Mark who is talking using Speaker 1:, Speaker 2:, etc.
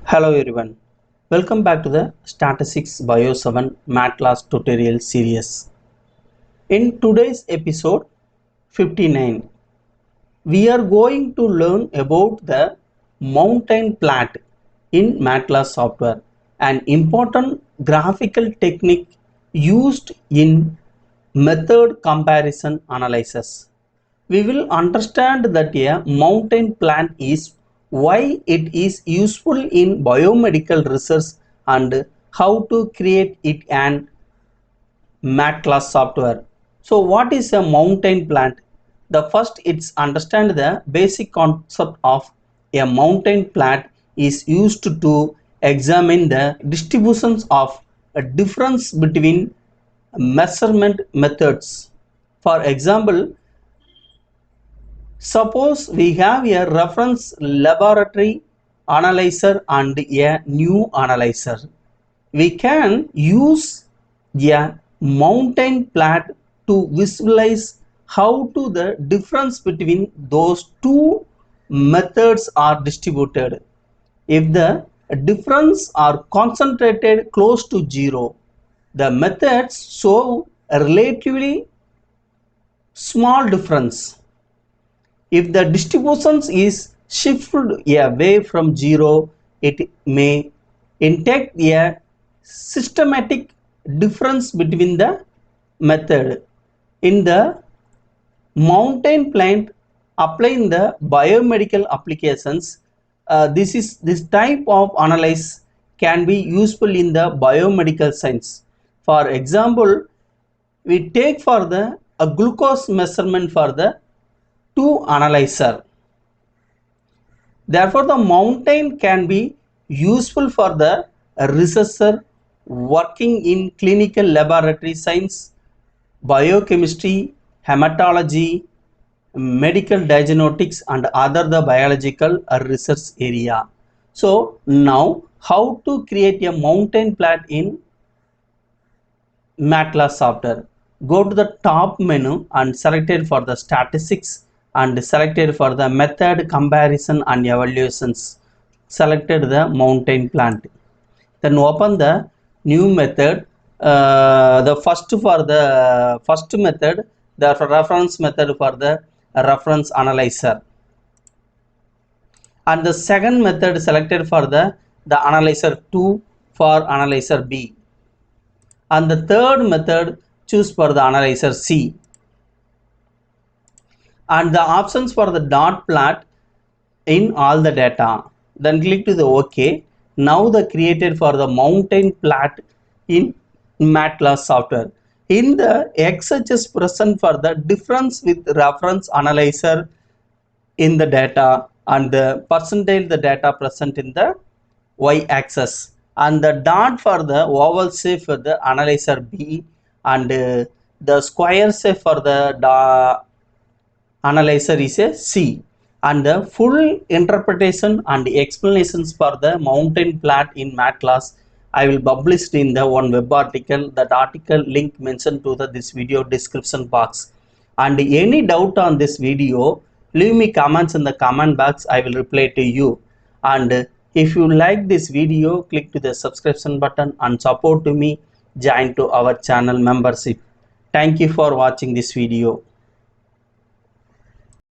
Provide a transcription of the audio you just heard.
Speaker 1: Hello everyone, welcome back to the Statistics Bio 7 Math Class tutorial series. In today's episode 59, we are going to learn about the mountain plot in MedCalc software, an important graphical technique used in method comparison analysis. We will understand that a mountain plant is why it is useful in biomedical research and how to create it and MedCalc software. So what is a mountain plant? The first it's understand the basic concept of a mountain plant is used to examine the distributions of a difference between measurement methods. For example, suppose we have a reference laboratory analyzer and a new analyzer. We can use a mountain plot to visualize how to the difference between those two methods are distributed. If the difference are concentrated close to zero, the methods show a relatively small difference. If the distribution is shifted away from zero, it may indicate a systematic difference between the method. In the mountain plant, applying the biomedical applications, this type of analysis can be useful in the biomedical science. For example, we take for the a glucose measurement for the two analyzer. Therefore, the mountain can be useful for the researcher working in clinical laboratory science, biochemistry, hematology, medical diagnostics and other the biological research area. So now how to create a mountain plot in MedCalc software? Go to the top menu and select it for the statistics and selected for the method comparison and evaluations. Selected the mountain plant. Then open the new method. The first method, the reference method for the reference analyzer, and the second method selected for the analyzer 2 for analyzer B, and the third method choose for the analyzer C, and the options for the dot plot in all the data. Then click to the OK. Now the created for the mountain plot in MedCalc software. In the x-axis present for the difference with reference analyzer in the data, and the percentile the data present in the y-axis, and the dot for the oval shape for the analyzer B, and the square shape for the analyzer is a C. And the full interpretation and explanations for the mountain plot in MedCalc I will publish in the one web article. That article link mentioned to this video description box. And any doubt on this video, leave me comments in the comment box. I will reply to you. And if you like this video, click to the subscription button and support to me. Join to our channel membership. Thank you for watching this video.